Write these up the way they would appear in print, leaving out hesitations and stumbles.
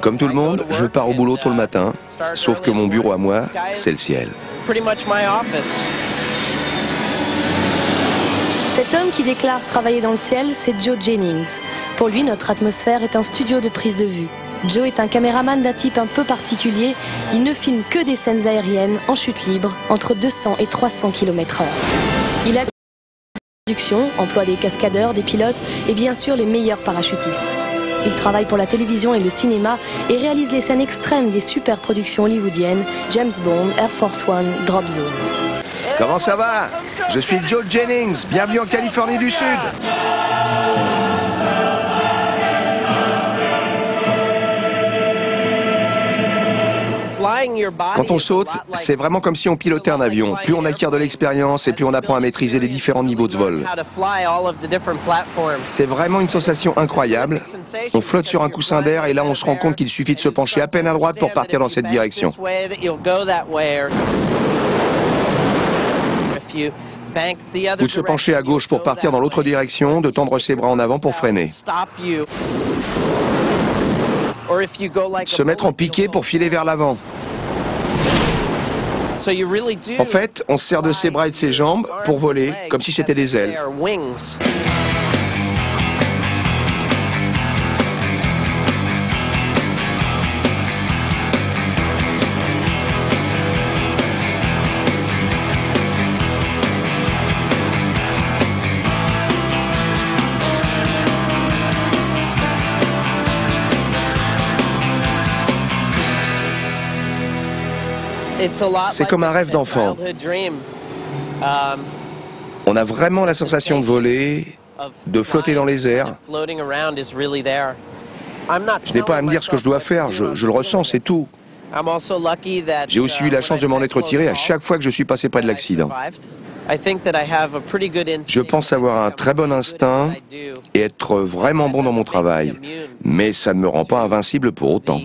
Comme tout le monde, je pars au boulot tôt le matin, sauf que mon bureau à moi, c'est le ciel. Cet homme qui déclare travailler dans le ciel, c'est Joe Jennings. Pour lui, notre atmosphère est un studio de prise de vue. Joe est un caméraman d'un type un peu particulier. Il ne filme que des scènes aériennes en chute libre, entre 200 et 300 km/h. Il a production, emploie des cascadeurs, des pilotes et bien sûr les meilleurs parachutistes. Il travaille pour la télévision et le cinéma et réalise les scènes extrêmes des super productions hollywoodiennes, James Bond, Air Force One, Drop Zone. Comment ça va? Je suis Joe Jennings, bienvenue en Californie du Sud. Quand on saute, c'est vraiment comme si on pilotait un avion. Plus on acquiert de l'expérience et plus on apprend à maîtriser les différents niveaux de vol. C'est vraiment une sensation incroyable. On flotte sur un coussin d'air et là on se rend compte qu'il suffit de se pencher à peine à droite pour partir dans cette direction. Ou de se pencher à gauche pour partir dans l'autre direction, de tendre ses bras en avant pour freiner. Se mettre en piqué pour filer vers l'avant. En fait, on se sert de ses bras et de ses jambes pour voler, comme si c'était des ailes. C'est comme un rêve d'enfant. On a vraiment la sensation de voler, de flotter dans les airs. Je n'ai pas à me dire ce que je dois faire, je le ressens, c'est tout. J'ai aussi eu la chance de m'en être tiré à chaque fois que je suis passé près de l'accident. Je pense avoir un très bon instinct et être vraiment bon dans mon travail, mais ça ne me rend pas invincible pour autant.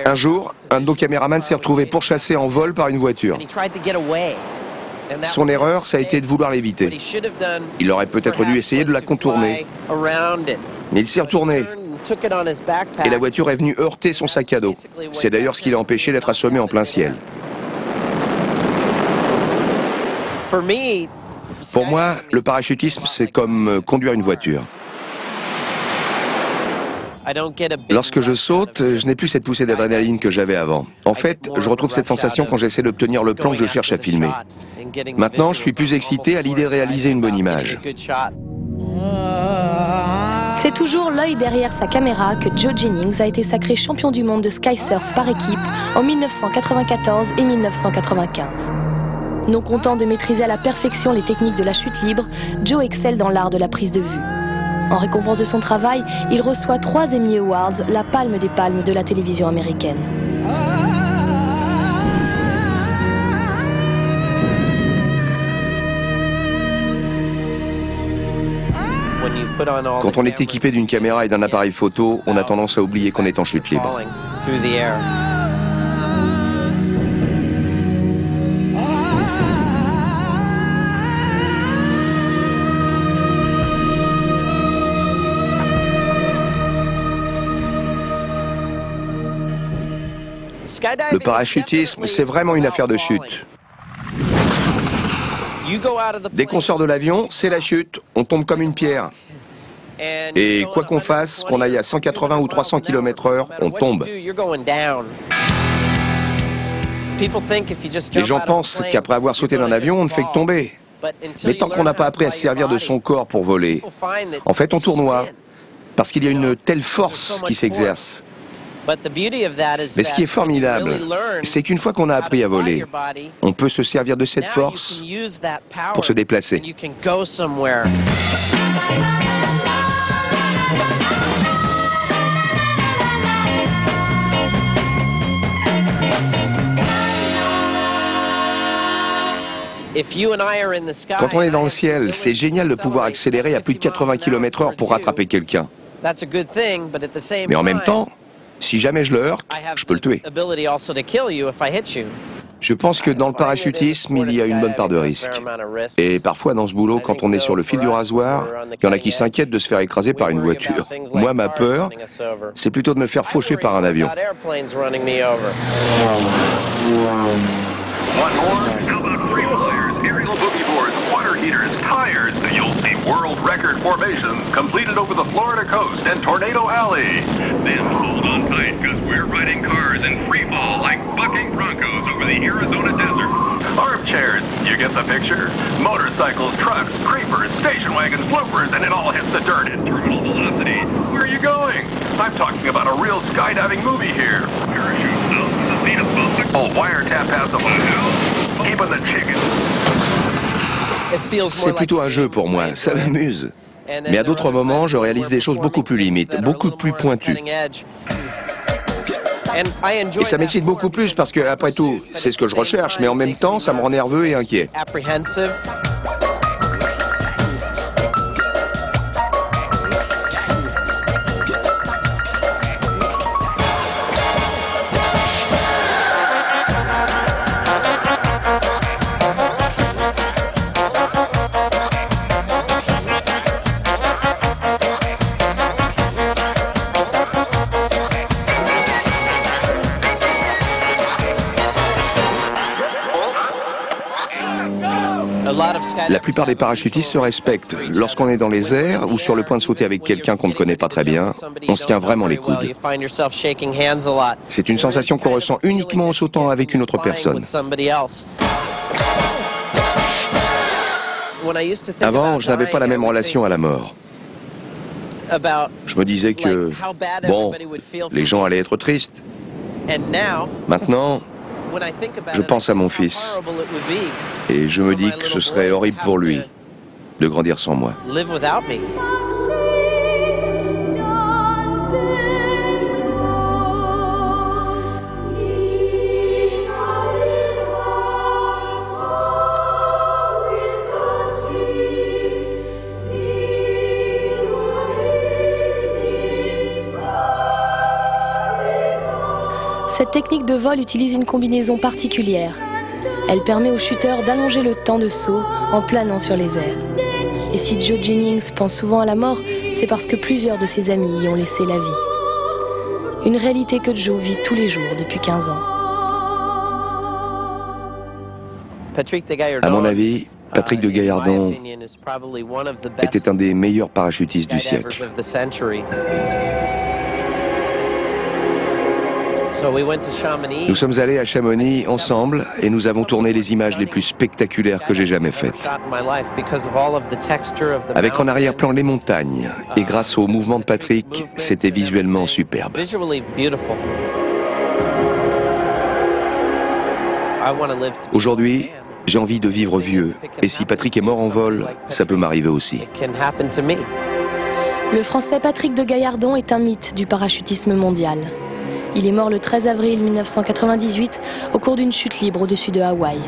Un jour, un de nos caméramans s'est retrouvé pourchassé en vol par une voiture. Son erreur, ça a été de vouloir l'éviter. Il aurait peut-être dû essayer de la contourner. Mais il s'est retourné. Et la voiture est venue heurter son sac à dos. C'est d'ailleurs ce qui l'a empêché d'être assommé en plein ciel. Pour moi, le parachutisme, c'est comme conduire une voiture. Lorsque je saute, je n'ai plus cette poussée d'adrénaline que j'avais avant. En fait, je retrouve cette sensation quand j'essaie d'obtenir le plan que je cherche à filmer. Maintenant, je suis plus excité à l'idée de réaliser une bonne image. C'est toujours l'œil derrière sa caméra que Joe Jennings a été sacré champion du monde de skysurf par équipe en 1994 et 1995. Non content de maîtriser à la perfection les techniques de la chute libre, Joe excelle dans l'art de la prise de vue. En récompense de son travail, il reçoit 3 Emmy Awards, la palme des palmes de la télévision américaine. Quand on est équipé d'une caméra et d'un appareil photo, on a tendance à oublier qu'on est en chute libre. Le parachutisme, c'est vraiment une affaire de chute. Dès qu'on sort de l'avion, c'est la chute, on tombe comme une pierre. Et quoi qu'on fasse, qu'on aille à 180 ou 300 km/h, on tombe. Les gens pensent qu'après avoir sauté d'un avion, on ne fait que tomber. Mais tant qu'on n'a pas appris à se servir de son corps pour voler, en fait on tournoie, parce qu'il y a une telle force qui s'exerce. Mais ce qui est formidable, c'est qu'une fois qu'on a appris à voler, on peut se servir de cette force pour se déplacer. Quand on est dans le ciel, c'est génial de pouvoir accélérer à plus de 80 km/h pour rattraper quelqu'un. Mais en même temps, si jamais je le heurte, je peux le tuer. Je pense que dans le parachutisme, il y a une bonne part de risque. Et parfois dans ce boulot, quand on est sur le fil du rasoir, il y en a qui s'inquiètent de se faire écraser par une voiture. Moi, ma peur, c'est plutôt de me faire faucher par un avion. Heaters, tires, you'll see world record formations completed over the Florida coast and Tornado Alley. Then hold on tight, because we're riding cars in free fall like bucking broncos over the Arizona desert. Armchairs, you get the picture? Motorcycles, trucks, creepers, station wagons, bloopers, and it all hits the dirt at terminal velocity. Where are you going? I'm talking about a real skydiving movie here. Parachute out to the feet above the... Oh, wiretap has a hotel. Keeping the chicken. C'est plutôt un jeu pour moi, ça m'amuse. Mais à d'autres moments, je réalise des choses beaucoup plus limites, beaucoup plus pointues. Et ça m'excite beaucoup plus parce que, après tout, c'est ce que je recherche, mais en même temps, ça me rend nerveux et inquiet. La plupart des parachutistes se respectent. Lorsqu'on est dans les airs ou sur le point de sauter avec quelqu'un qu'on ne connaît pas très bien, on se tient vraiment les coudes. C'est une sensation qu'on ressent uniquement en sautant avec une autre personne. Avant, je n'avais pas la même relation à la mort. Je me disais que, bon, les gens allaient être tristes. Maintenant, je pense à mon fils et je me dis que ce serait horrible pour lui de grandir sans moi. Cette technique de vol utilise une combinaison particulière. Elle permet au chuteur d'allonger le temps de saut en planant sur les airs. Et si Joe Jennings pense souvent à la mort, c'est parce que plusieurs de ses amis y ont laissé la vie. Une réalité que Joe vit tous les jours depuis 15 ans. À mon avis, Patrick de Gaillardon était un des meilleurs parachutistes du siècle. Nous sommes allés à Chamonix ensemble et nous avons tourné les images les plus spectaculaires que j'ai jamais faites. Avec en arrière-plan les montagnes et grâce au mouvement de Patrick, c'était visuellement superbe. Aujourd'hui, j'ai envie de vivre vieux et si Patrick est mort en vol, ça peut m'arriver aussi. Le Français Patrick de Gaillardon est un mythe du parachutisme mondial. Il est mort le 13 avril 1998 au cours d'une chute libre au-dessus de Hawaï.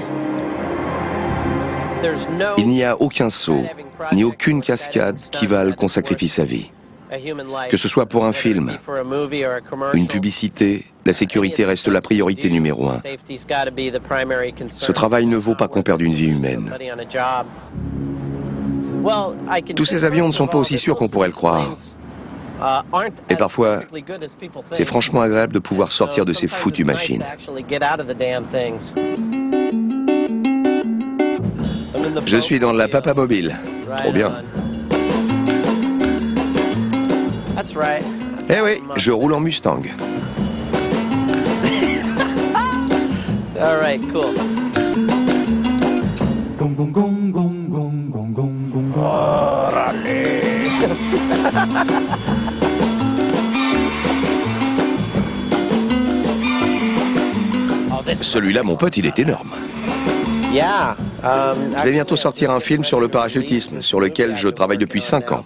Il n'y a aucun saut, ni aucune cascade qui valent qu'on sacrifie sa vie. Que ce soit pour un film, une publicité, la sécurité reste la priorité numéro 1. Ce travail ne vaut pas qu'on perde une vie humaine. Tous ces avions ne sont pas aussi sûrs qu'on pourrait le croire. Et parfois, c'est franchement agréable de pouvoir sortir de ces foutues machines. Je suis dans la Papa Mobile. Trop bien. Eh oui, je roule en Mustang. Celui-là, mon pote, il est énorme. Je vais bientôt sortir un film sur le parachutisme, sur lequel je travaille depuis 5 ans.